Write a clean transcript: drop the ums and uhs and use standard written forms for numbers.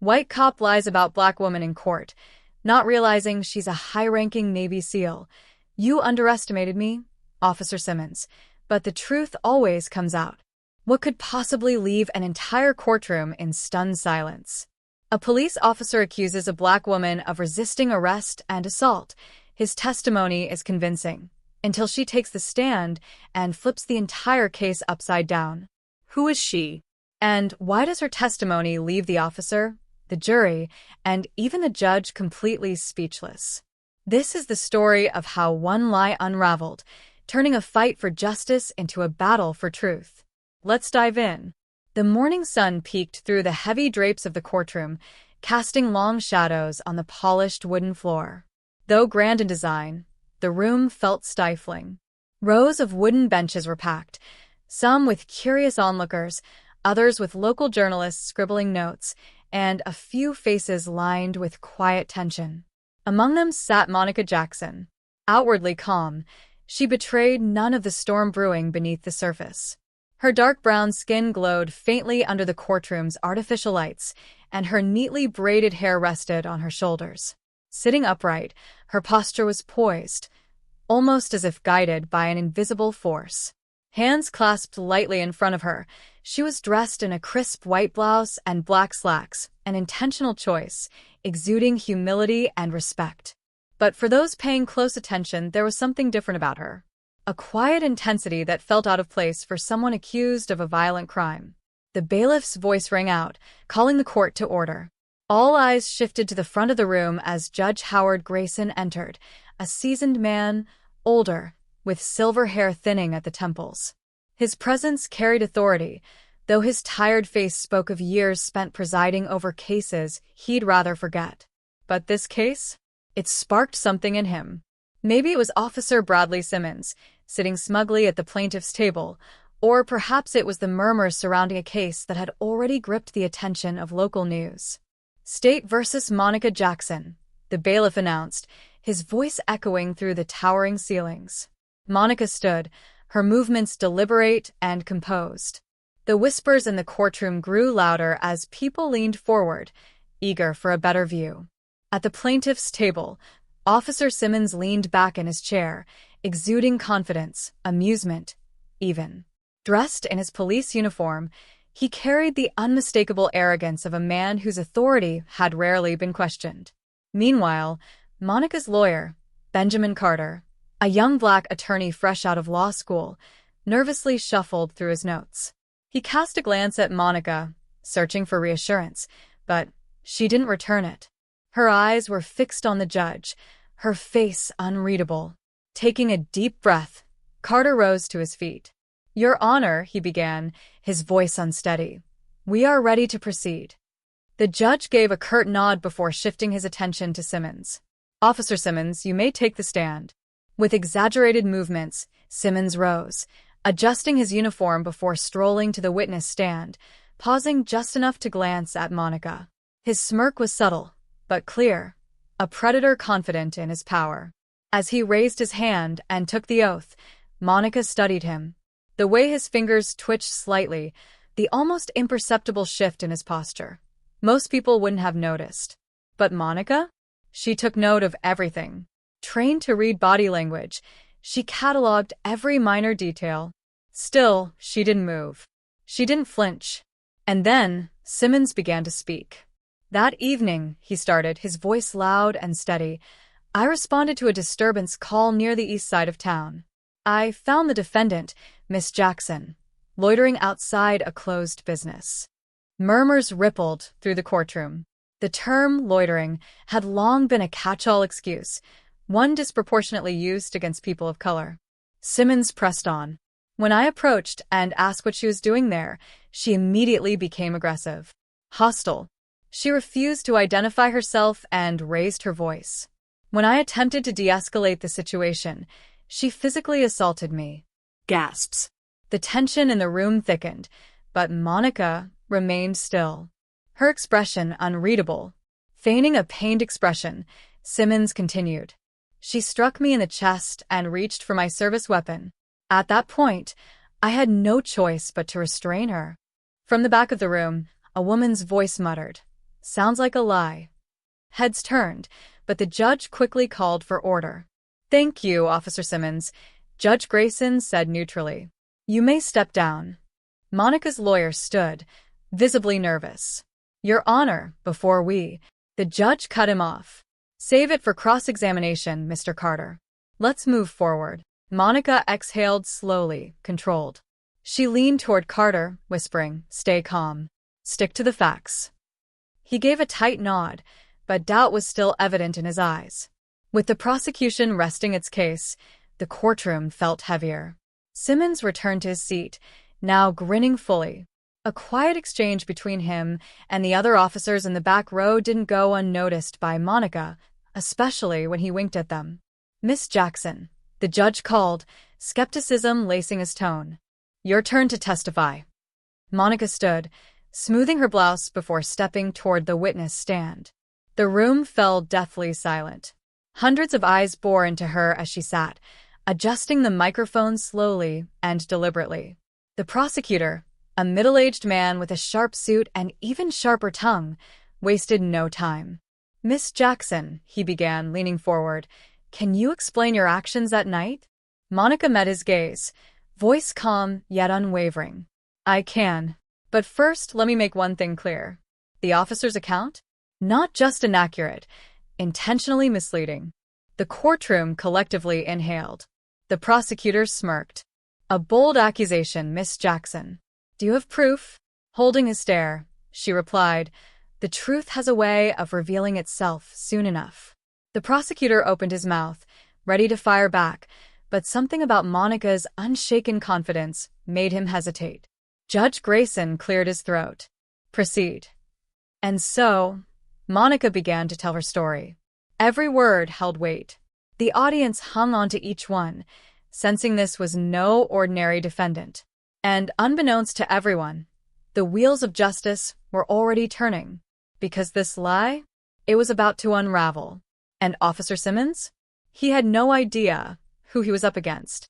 White cop lies about black woman in court, not realizing she's a high-ranking Navy SEAL. You underestimated me, Officer Simmons, but the truth always comes out. What could possibly leave an entire courtroom in stunned silence? A police officer accuses a black woman of resisting arrest and assault. His testimony is convincing, until she takes the stand and flips the entire case upside down. Who is she? And why does her testimony leave the officer, the jury, and even the judge completely speechless? This is the story of how one lie unraveled, turning a fight for justice into a battle for truth. Let's dive in. The morning sun peeked through the heavy drapes of the courtroom, casting long shadows on the polished wooden floor. Though grand in design, the room felt stifling. Rows of wooden benches were packed, some with curious onlookers, others with local journalists scribbling notes, and a few faces lined with quiet tension. Among them sat Monica Jackson. Outwardly calm, she betrayed none of the storm brewing beneath the surface. Her dark brown skin glowed faintly under the courtroom's artificial lights, and her neatly braided hair rested on her shoulders. Sitting upright, her posture was poised, almost as if guided by an invisible force. Hands clasped lightly in front of her, she was dressed in a crisp white blouse and black slacks, an intentional choice, exuding humility and respect. But for those paying close attention, there was something different about her. A quiet intensity that felt out of place for someone accused of a violent crime. The bailiff's voice rang out, calling the court to order. All eyes shifted to the front of the room as Judge Howard Grayson entered, a seasoned man, older, with silver hair thinning at the temples. His presence carried authority, though his tired face spoke of years spent presiding over cases he'd rather forget. But this case? It sparked something in him. Maybe it was Officer Bradley Simmons, sitting smugly at the plaintiff's table, or perhaps it was the murmurs surrounding a case that had already gripped the attention of local news. State versus Monica Jackson, the bailiff announced, his voice echoing through the towering ceilings. Monica stood, her movements deliberate and composed. The whispers in the courtroom grew louder as people leaned forward, eager for a better view. At the plaintiff's table, Officer Simmons leaned back in his chair, exuding confidence, amusement, even. Dressed in his police uniform, he carried the unmistakable arrogance of a man whose authority had rarely been questioned. Meanwhile, Monica's lawyer, Benjamin Carter, a young black attorney fresh out of law school, nervously shuffled through his notes. He cast a glance at Monica, searching for reassurance, but she didn't return it. Her eyes were fixed on the judge, her face unreadable. Taking a deep breath, Carter rose to his feet. "Your Honor," he began, his voice unsteady. "We are ready to proceed." The judge gave a curt nod before shifting his attention to Simmons. "Officer Simmons, you may take the stand." With exaggerated movements, Simmons rose, adjusting his uniform before strolling to the witness stand, pausing just enough to glance at Monica. His smirk was subtle, but clear, a predator confident in his power. As he raised his hand and took the oath, Monica studied him. The way his fingers twitched slightly, the almost imperceptible shift in his posture. Most people wouldn't have noticed. But Monica? She took note of everything. Trained to read body language, she cataloged every minor detail. Still, she didn't move. She didn't flinch. And then, Simmons began to speak. "That evening," he started, his voice loud and steady, "I responded to a disturbance call near the east side of town. I found the defendant, Miss Jackson, loitering outside a closed business." Murmurs rippled through the courtroom. The term loitering had long been a catch-all excuse, one disproportionately used against people of color. Simmons pressed on. "When I approached and asked what she was doing there, she immediately became aggressive. Hostile. She refused to identify herself and raised her voice. When I attempted to de-escalate the situation, she physically assaulted me." Gasps. The tension in the room thickened, but Monica remained still. Her expression unreadable. Feigning a pained expression, Simmons continued. "She struck me in the chest and reached for my service weapon. At that point, I had no choice but to restrain her." From the back of the room, a woman's voice muttered, Sounds like a lie. Heads turned, but the judge quickly called for order. Thank you, Officer Simmons, Judge Grayson said neutrally. You may step down. Monica's lawyer stood, visibly nervous. Your Honor, the judge cut him off. Save it for cross-examination, Mr. Carter. Let's move forward. Monica exhaled slowly, controlled. She leaned toward Carter, whispering, Stay calm. Stick to the facts. He gave a tight nod, but doubt was still evident in his eyes. With the prosecution resting its case, the courtroom felt heavier. Simmons returned to his seat, now grinning fully. A quiet exchange between him and the other officers in the back row didn't go unnoticed by Monica, especially when he winked at them. Miss Jackson, the judge called, skepticism lacing his tone. Your turn to testify. Monica stood, smoothing her blouse before stepping toward the witness stand. The room fell deathly silent. Hundreds of eyes bore into her as she sat, adjusting the microphone slowly and deliberately. The prosecutor, a middle-aged man with a sharp suit and even sharper tongue, wasted no time. Miss Jackson, he began, leaning forward, can you explain your actions that night? Monica met his gaze, voice calm yet unwavering. I can. But first, let me make one thing clear. The officer's account? Not just inaccurate, intentionally misleading. The courtroom collectively inhaled. The prosecutor smirked. A bold accusation, Miss Jackson. Do you have proof? Holding his stare, she replied, the truth has a way of revealing itself soon enough. The prosecutor opened his mouth, ready to fire back, but something about Monica's unshaken confidence made him hesitate. Judge Grayson cleared his throat. Proceed. And so, Monica began to tell her story. Every word held weight. The audience hung on to each one, sensing this was no ordinary defendant. And unbeknownst to everyone, the wheels of justice were already turning. Because this lie, it was about to unravel. And Officer Simmons? He had no idea who he was up against.